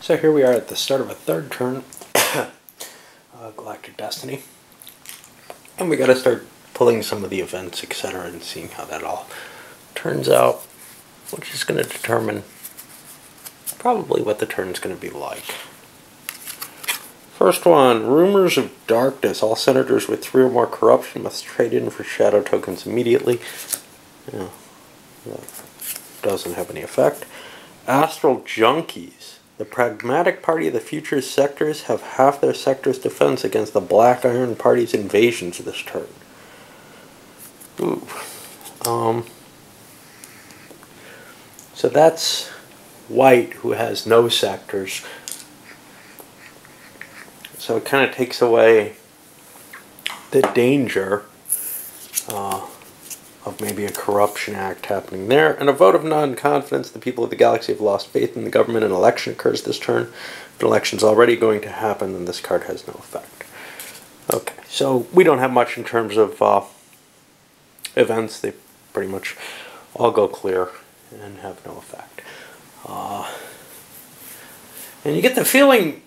So here we are at the start of a third turn, Galactic Destiny, and we got to start pulling some of the events, etc., and seeing how that all turns out, which is going to determine probably what the turn's going to be like. First one, Rumors of Darkness. All senators with 3 or more corruption must trade in for shadow tokens immediately. Yeah, that doesn't have any effect. Astral Junkies. The pragmatic party of the future sectors have half their sector's defense against the Black Iron Party's invasions this turn. Ooh. So that's white, who has no sectors. So it kind of takes away the danger of maybe a corruption act happening there. And a vote of non-confidence. The people of the galaxy have lost faith in the government. An election occurs this turn. If an election's already going to happen, then this card has no effect. Okay, so we don't have much in terms of events. They pretty much all go clear and have no effect. And you get the feeling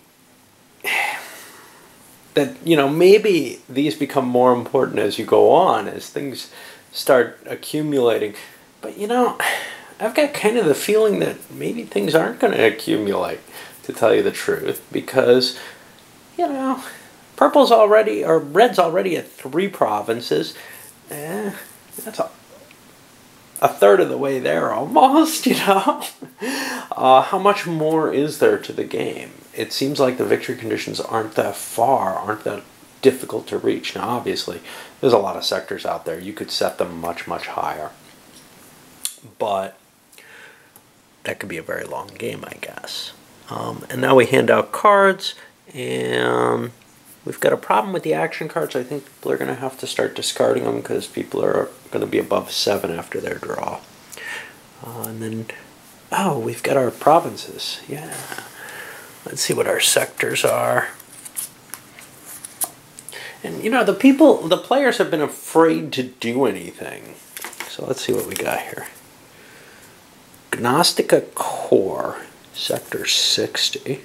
that, you know, maybe these become more important as you go on, as things start accumulating. But, you know, I've got kind of the feeling that maybe things aren't going to accumulate, to tell you the truth, because, you know, purple's already, or red's already at 3 provinces. That's a third of the way there almost, you know. How much more is there to the game? It seems like the victory conditions aren't that far, aren't that difficult to reach. Now, obviously, there's a lot of sectors out there. You could set them much, much higher. But that could be a very long game, I guess. And now we hand out cards, and we've got a problem with the action cards. I think people are going to have to start discarding them because people are going to be above 7 after their draw. And then, oh, we've got our provinces. Yeah. Let's see what our sectors are. And, you know, the players have been afraid to do anything. So let's see what we got here. Gnostica Core, Sector 60.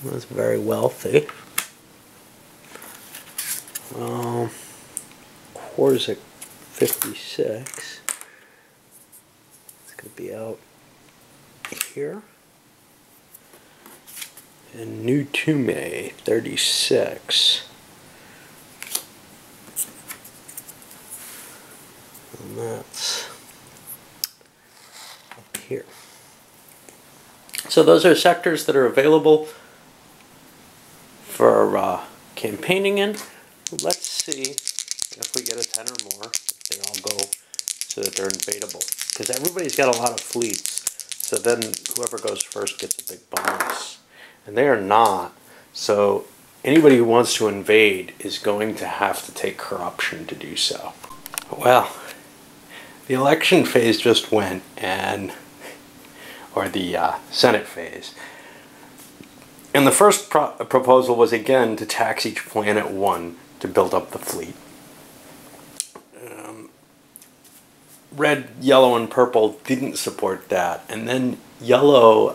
That's very wealthy. Corsic 56. It's going to be out here. And New Tume 36. And that's up here. So those are sectors that are available for campaigning in. Let's see if we get a 10 or more, if they all go so that they're invadable. Because everybody's got a lot of fleets, so then whoever goes first gets a big bonus. And they are not, so anybody who wants to invade is going to have to take corruption to do so. Well, the election phase just went, or the Senate phase. And the first proposal was, again, to tax each planet 1 to build up the fleet. Red, yellow, and purple didn't support that. And then yellow,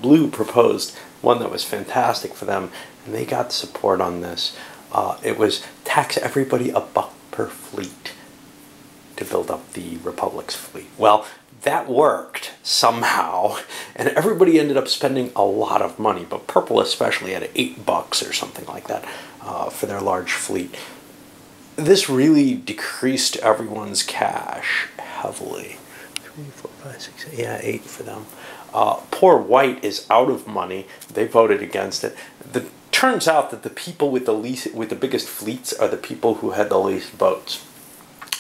blue proposed one that was fantastic for them, and they got support on this. It was tax everybody $1 per fleet to build up the Republic's fleet. Well, that worked somehow, and everybody ended up spending a lot of money, but purple especially had $8 or something like that for their large fleet. This really decreased everyone's cash heavily. 3, 4, 5, 6, 8, yeah, 8 for them. Poor white is out of money. They voted against it. Turns out that the people with the biggest fleets are the people who had the least votes.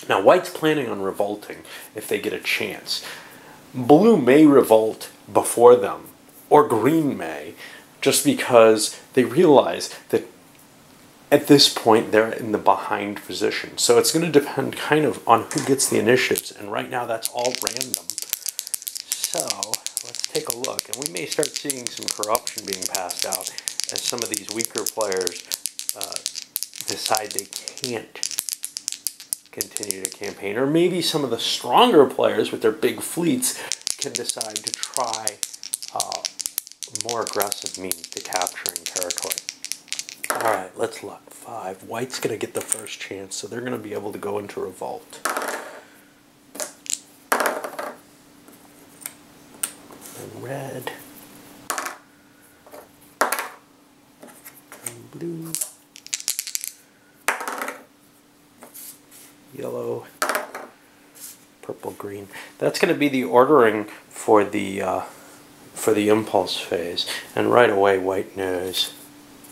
Now, white's planning on revolting if they get a chance. Blue may revolt before them, or green may, just because they realize that at this point they're in the behind position. So it's going to depend kind of on who gets the initiatives, and right now that's all random. So let's take a look, and we may start seeing some corruption being passed out as some of these weaker players decide they can't continue to campaign. Or maybe some of the stronger players with their big fleets can decide to try more aggressive means to capturing territory. All right, let's look. 5. White's going to get the first chance, so they're going to be able to go into revolt. And red. And blue. Yellow. Purple, green. That's going to be the ordering for the impulse phase. And right away, white knows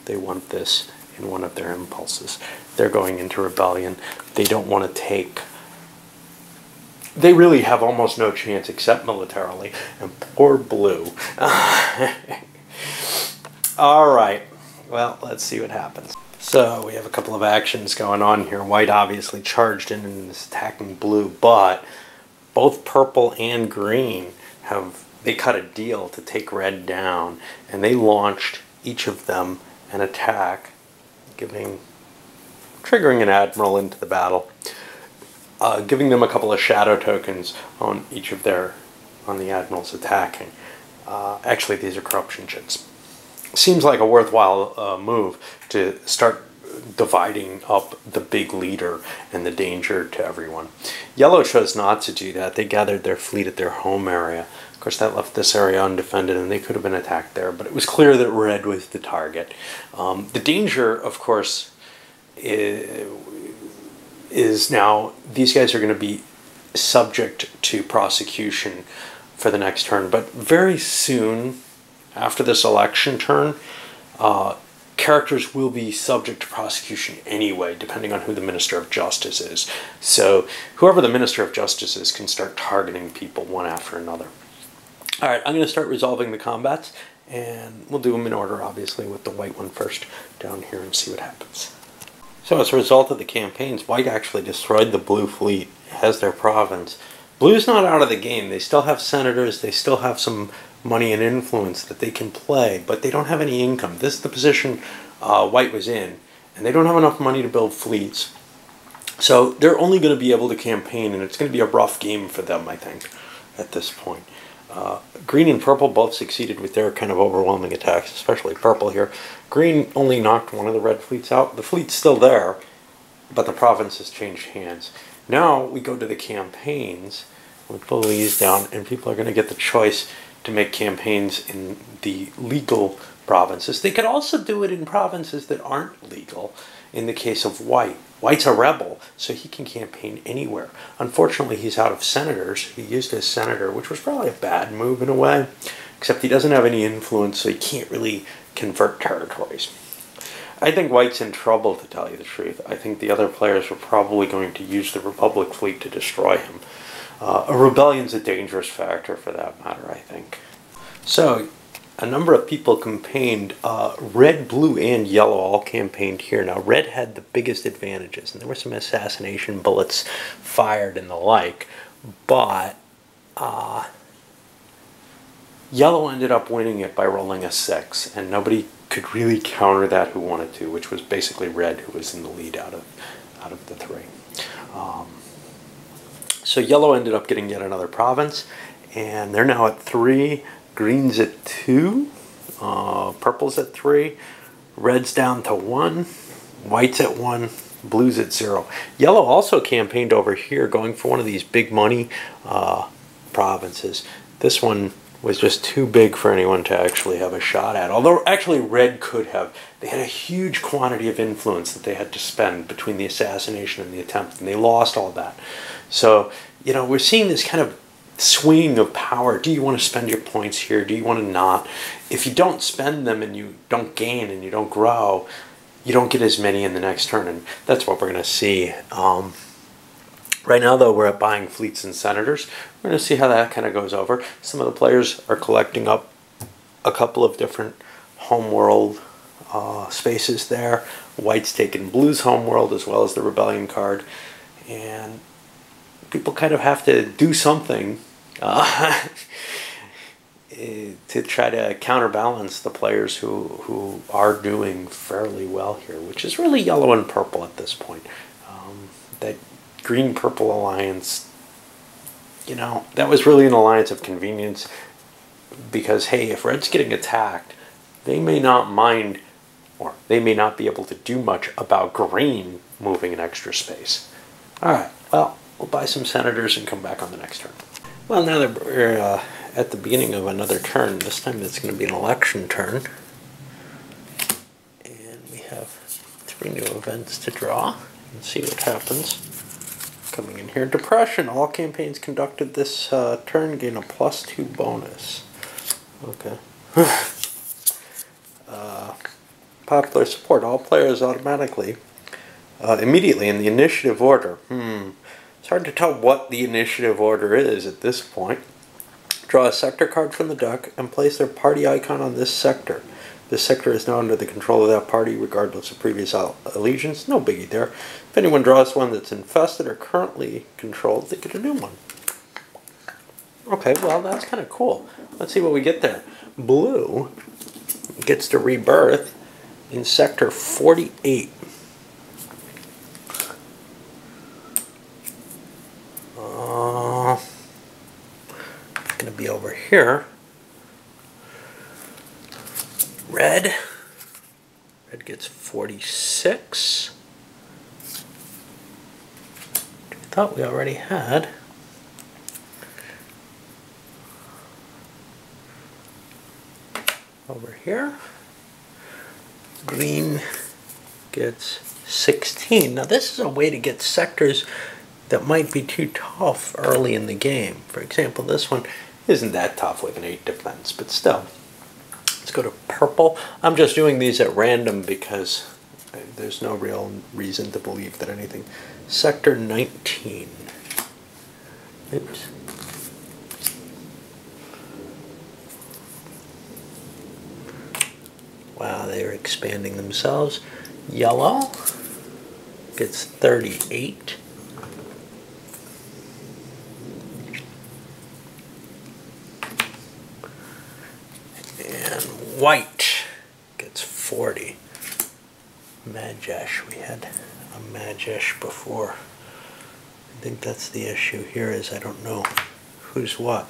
they want this in one of their impulses. They're going into rebellion. They don't want to take... They really have almost no chance except militarily. And poor blue. All right. Well, let's see what happens. So we have a couple of actions going on here. White obviously charged in and is attacking blue, but both purple and green they cut a deal to take red down, and they launched each of them an attack, triggering an admiral into the battle, giving them a couple of shadow tokens on each of on the admirals attacking. Actually, these are corruption chits. Seems like a worthwhile move to start dividing up the big leader and the danger to everyone. Yellow chose not to do that. They gathered their fleet at their home area. Of course, that left this area undefended, and they could have been attacked there, but it was clear that red was the target. The danger, of course, is now these guys are going to be subject to prosecution for the next turn, but very soon after this election turn, characters will be subject to prosecution anyway, depending on who the Minister of Justice is. So whoever the Minister of Justice is can start targeting people one after another. All right, I'm going to start resolving the combats, and we'll do them in order, obviously, with the white one first down here and see what happens. So as a result of the campaigns, white actually destroyed the blue fleet, has their province. Blue's not out of the game. They still have senators, they still have some money and influence that they can play, but they don't have any income. This is the position white was in, and they don't have enough money to build fleets. So they're only going to be able to campaign, and it's going to be a rough game for them, I think, at this point. Green and purple both succeeded with their kind of overwhelming attacks, especially purple here. Green only knocked one of the red fleets out. The fleet's still there, but the province has changed hands. Now we go to the campaigns. We pull these down, and people are going to get the choice to make campaigns in the legal provinces. They could also do it in provinces that aren't legal. In the case of white, white's a rebel, so he can campaign anywhere. Unfortunately, he's out of senators. He used his senator, which was probably a bad move in a way, except he doesn't have any influence, so he can't really convert territories. I think white's in trouble, to tell you the truth. I think the other players were probably going to use the Republic fleet to destroy him. A rebellion's a dangerous factor for that matter, I think. So, a number of people campaigned. Red, blue, and yellow all campaigned here. Now, red had the biggest advantages, and there were some assassination bullets fired and the like, but yellow ended up winning it by rolling a 6, and nobody could really counter that who wanted to, which was basically red, who was in the lead out of the 3. So yellow ended up getting yet another province, and they're now at 3. Green's at 2. Purple's at 3. Red's down to 1. White's at 1. Blue's at 0. Yellow also campaigned over here, going for one of these big money provinces. This one was just too big for anyone to actually have a shot at. Although actually red could have. They had a huge quantity of influence that they had to spend between the assassination and the attempt, and they lost all that. So, you know, we're seeing this kind of swing of power. Do you want to spend your points here? Do you want to not? If you don't spend them and you don't gain and you don't grow, you don't get as many in the next turn, and that's what we're going to see. Right now, though, we're at buying fleets and senators. We're going to see how that kind of goes over. Some of the players are collecting up a couple of different homeworld spaces there. White's taking blue's homeworld as well as the rebellion card, and people kind of have to do something to try to counterbalance the players who are doing fairly well here, which is really yellow and purple at this point. That green-purple alliance, you know, that was really an alliance of convenience because, hey, if red's getting attacked, they may not mind, or they may not be able to do much about green moving an extra space. All right, well, we'll buy some senators and come back on the next turn. Well, now that we're at the beginning of another turn, this time it's going to be an election turn. And we have 3 new events to draw and see what happens. Coming in here, Depression. All campaigns conducted this turn gain a +2 bonus. Okay. Popular support. All players automatically, immediately in the initiative order. It's hard to tell what the initiative order is at this point. Draw a sector card from the deck and place their party icon on this sector. This sector is now under the control of that party regardless of previous allegiance. No biggie there. If anyone draws one that's infested or currently controlled, they get a new one. Okay, well, that's kind of cool. Let's see what we get there. Blue gets to rebirth in Sector 48. It's going to be over here. Red gets 46. I thought we already had. Over here. Green gets 16. Now this is a way to get sectors that might be too tough early in the game. For example, this one isn't that tough with an 8 defense, but still. Let's go to purple. I'm just doing these at random because there's no real reason to believe that anything. Sector 19. Oops. Wow, they're expanding themselves. Yellow gets 38. And white gets 40. Majesh, we had a Majesh before. I think that's the issue here is I don't know who's what.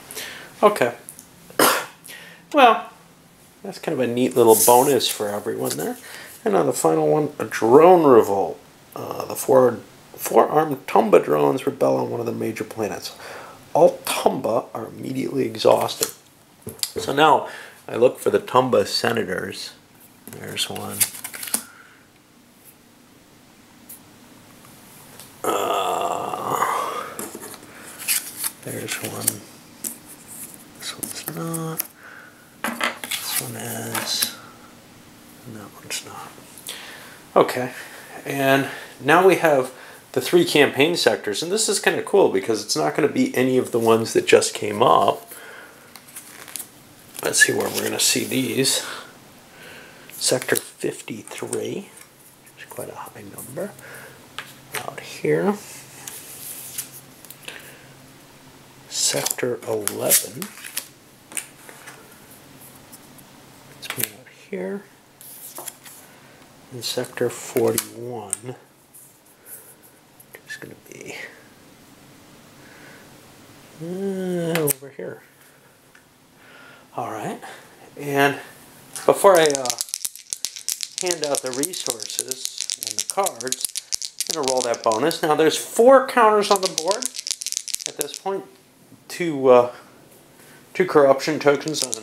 Okay. Well, that's kind of a neat little bonus for everyone there. And on the final one, a drone revolt. The four-armed Tumba drones rebel on one of the major planets. All Tumba are immediately exhausted. So now I look for the Tumba senators. There's one. There's one. This one's not. This one is. And that one's not. Okay. And now we have the 3 campaign sectors. And this is kind of cool because it's not going to be any of the ones that just came up. Let's see where we're going to see these. Sector 53, which is quite a high number. Out here. Sector 11. It's me out here. And Sector 41 is going to be over here. Alright, and before I hand out the resources and the cards, I'm going to roll that bonus. Now there's 4 counters on the board at this point. 2 corruption tokens on 2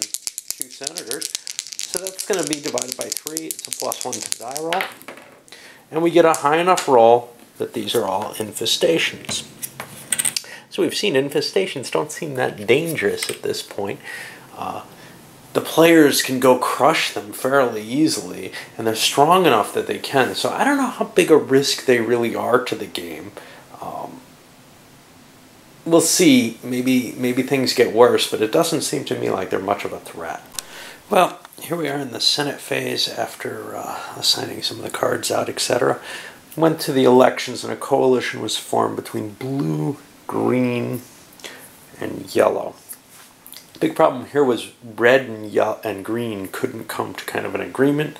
senators. So that's going to be divided by 3. It's a +1 to the die roll. And we get a high enough roll that these are all infestations. So we've seen infestations don't seem that dangerous at this point. The players can go crush them fairly easily, and they're strong enough that they can. So I don't know how big a risk they really are to the game. We'll see. Maybe things get worse, but it doesn't seem to me like they're much of a threat. Well, here we are in the Senate phase after assigning some of the cards out, etc. Went to the elections, and a coalition was formed between blue, green, and yellow. Big problem here was red and green couldn't come to kind of an agreement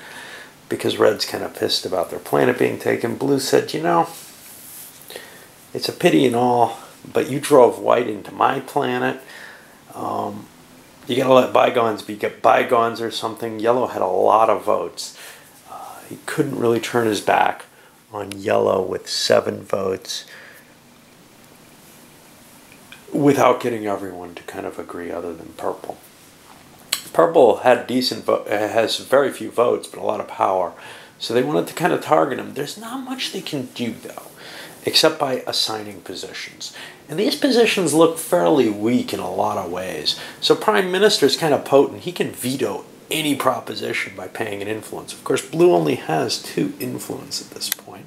because red's kind of pissed about their planet being taken. Blue said, you know, It's a pity and all, but you drove white into my planet. You gotta let bygones be bygones or something. Yellow had a lot of votes. He couldn't really turn his back on yellow with 7 votes without getting everyone to kind of agree other than purple. Purple had has very few votes, but a lot of power. So they wanted to kind of target him. There's not much they can do, though, except by assigning positions. And these positions look fairly weak in a lot of ways. So Prime Minister is kind of potent. He can veto any proposition by paying an influence. Of course, blue only has 2 influence at this point.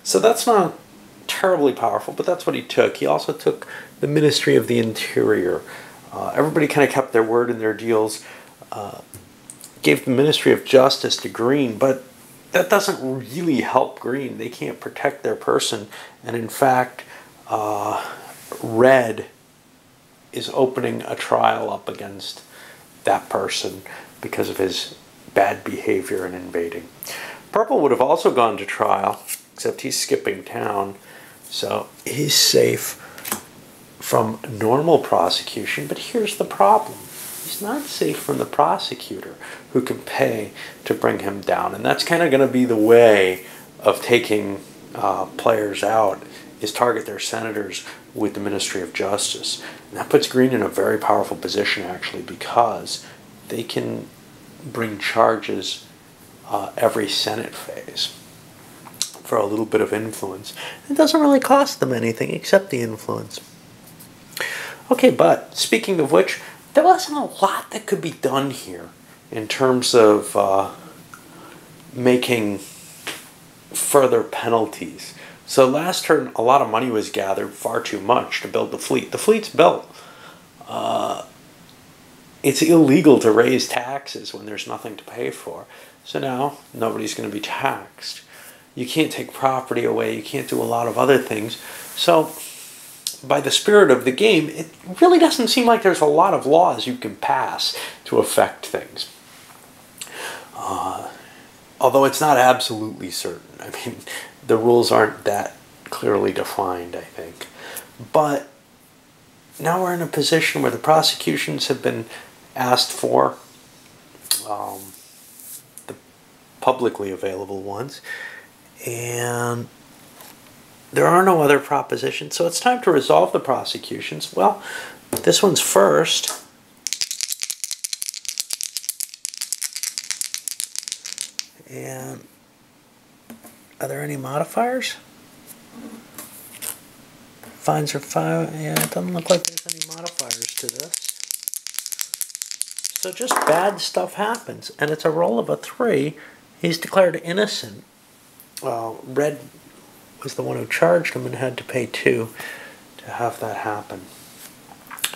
So that's not terribly powerful, but that's what he took. He also took the Ministry of the Interior. Everybody kind of kept their word in their deals. Gave the Ministry of Justice to Green, but that doesn't really help Green. They can't protect their person. And in fact, Red is opening a trial up against that person because of his bad behavior in invading. Purple would have also gone to trial, except he's skipping town, so he's safe from normal prosecution. But here's the problem. He's not safe from the prosecutor who can pay to bring him down. And that's kind of going to be the way of taking players out, is target their senators with the Ministry of Justice. And that puts Green in a very powerful position, actually, because they can bring charges every Senate phase for a little bit of influence. It doesn't really cost them anything except the influence. Okay, but speaking of which, there wasn't a lot that could be done here in terms of making further penalties. So last turn, a lot of money was gathered, far too much, to build the fleet. The fleet's built. It's illegal to raise taxes when there's nothing to pay for. So now nobody's going to be taxed. You can't take property away. You can't do a lot of other things. So by the spirit of the game, it really doesn't seem like there's a lot of laws you can pass to affect things. Although it's not absolutely certain. I mean, the rules aren't that clearly defined, I think. But now we're in a position where the prosecutions have been asked for, the publicly available ones, and there are no other propositions, so it's time to resolve the prosecutions. Well, this one's first. And are there any modifiers? Fines are 5. Yeah, it doesn't look like there's any modifiers to this. So just bad stuff happens, and it's a roll of a 3. He's declared innocent. Red was the one who charged him and had to pay 2 to have that happen.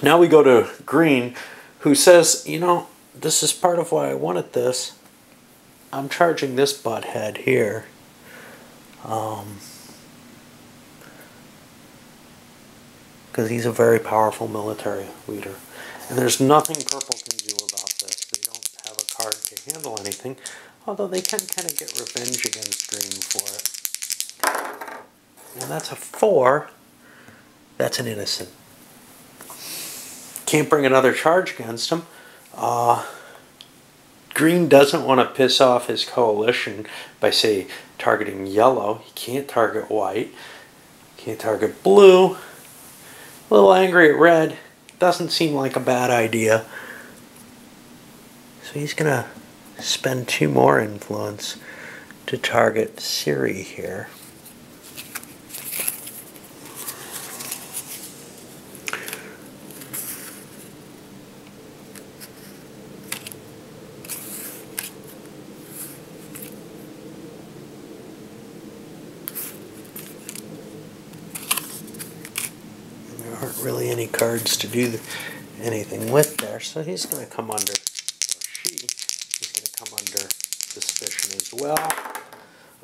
Now we go to Green, who says, you know, this is part of why I wanted this. I'm charging this butthead here. Because he's a very powerful military leader. And there's nothing purple can do about this. They don't have a card to handle anything, although they can kind of get revenge against Green for it. And that's a 4. That's an innocent. Can't bring another charge against him. Green doesn't want to piss off his coalition by, say, targeting yellow. He can't target white. Can't target blue. A little angry at red. Doesn't seem like a bad idea. So he's going to spend 2 more influence to target Siri here. Really any cards to do anything with there, so he's going to come under, or she's going to come under suspicion as well.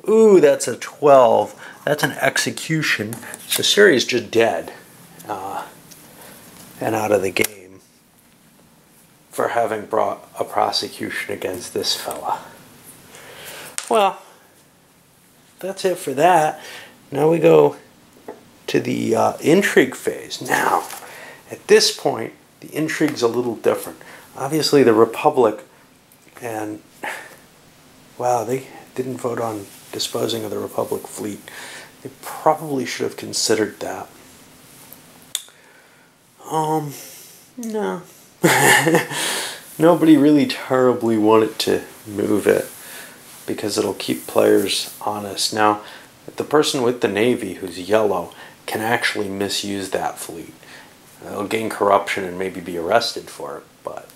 Ooh, that's a 12. That's an execution. So Siri's just dead and out of the game for having brought a prosecution against this fella. Well, that's it for that. Now we go to the intrigue phase. Now, at this point, the intrigue's a little different. Obviously, the Republic, and wow, they didn't vote on disposing of the Republic fleet. They probably should have considered that. No. Nobody really terribly wanted to move it because it'll keep players honest. Now, the person with the Navy, who's yellow, can actually misuse that fleet. They'll gain corruption and maybe be arrested for it, but,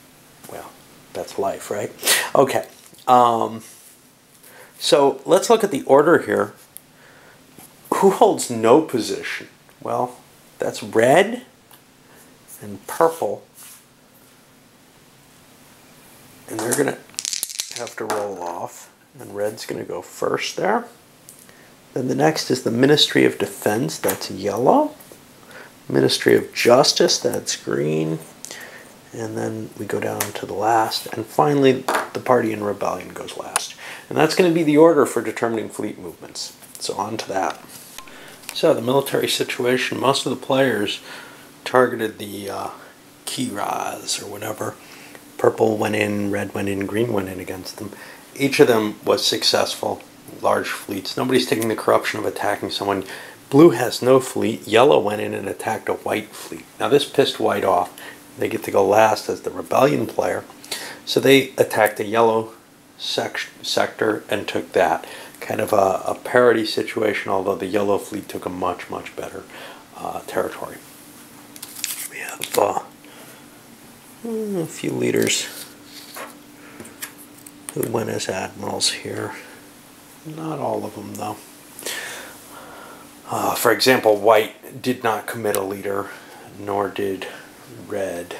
well, that's life, right? Okay. So let's look at the order here. Who holds no position? Well, that's red and purple. And they're going to have to roll off. And red's going to go first there. Then the next is the Ministry of Defense. That's yellow. Ministry of Justice. That's green. And then we go down to the last. And finally, the party in rebellion goes last. And that's going to be the order for determining fleet movements. So on to that. So the military situation, most of the players targeted the Kiraz or whatever. Purple went in, red went in, green went in against them. Each of them was successful, large fleets. Nobody's taking the corruption of attacking someone. Blue has no fleet. Yellow went in and attacked a white fleet. Now this pissed white off. They get to go last as the rebellion player. So they attacked a yellow sector and took that. Kind of a parity situation, although the yellow fleet took a much, much better territory. We have a few leaders who went as admirals here. Not all of them, though. For example, white did not commit a leader, nor did red.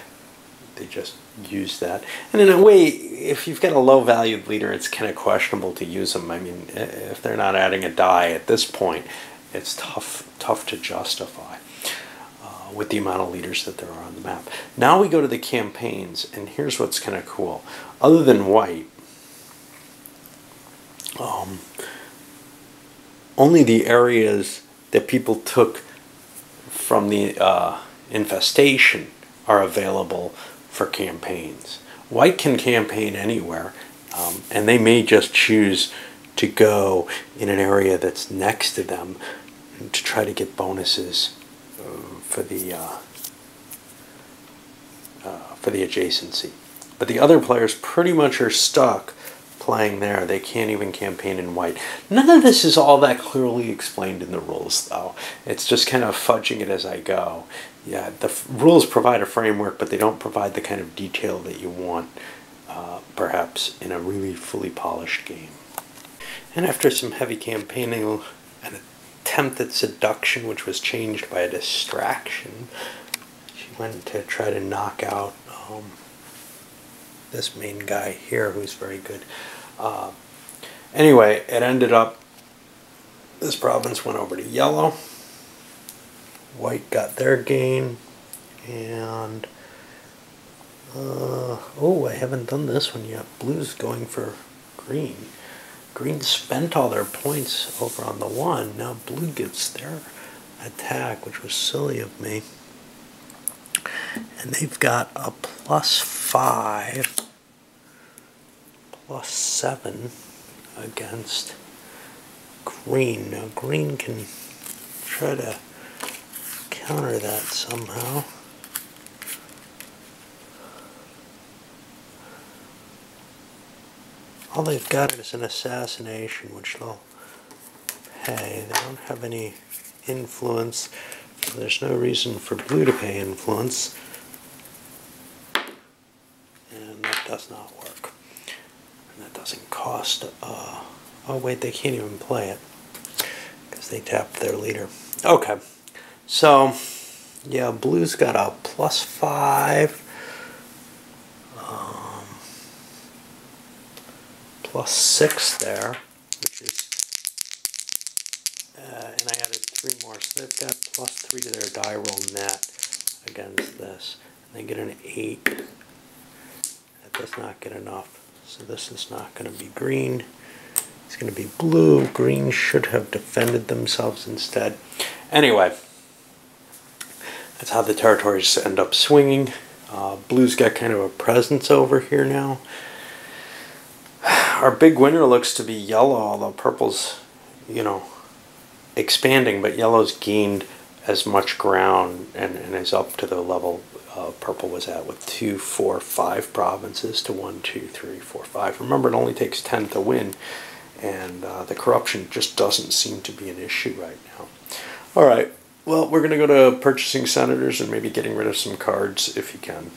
They just used that. And in a way, if you've got a low-valued leader, it's kind of questionable to use them. I mean, if they're not adding a die at this point, it's tough to justify with the amount of leaders that there are on the map. Now we go to the campaigns, and here's what's kind of cool. Other than white, only the areas that people took from the infestation are available for campaigns. White can campaign anywhere, and they may just choose to go in an area that's next to them to try to get bonuses for the adjacency. But the other players pretty much are stuck playing there. They can't even campaign in white. None of this is all that clearly explained in the rules, though. It's just kind of fudging it as I go. Yeah, the rules provide a framework, but they don't provide the kind of detail that you want, perhaps, in a really fully polished game. And after some heavy campaigning, an attempt at seduction, which was changed by a distraction, she went to try to knock out this main guy here, who's very good. Anyway, it ended up, this province went over to yellow. White got their gain, and oh, I haven't done this one yet. Blue's going for green. Green spent all their points over on the one. Now blue gets their attack, which was silly of me. And they've got a +5, +7 against green. Now green can try to counter that somehow. All they've got is an assassination, which they'll pay. They don't have any influence. So there's no reason for blue to pay influence. And that does not work. And that doesn't cost... oh wait, they can't even play it because they tapped their leader. Okay. So, yeah, blue's got a +5, +6 there, which is, and I added 3 more, so they've got +3 to their die roll net against this. And they get an 8. That does not get enough, so this is not going to be green. It's going to be blue. Green should have defended themselves instead. Anyway, That's how the territories end up swinging. Blue's got kind of a presence over here now. Our big winner looks to be yellow, although purple's, you know, expanding, but yellow's gained as much ground and is up to the level purple was at with 2, 4, 5 provinces to 1, 2, 3, 4, 5. Remember, it only takes 10 to win, and the corruption just doesn't seem to be an issue right now. All right, well, we're going to go to purchasing senators and maybe getting rid of some cards if you can.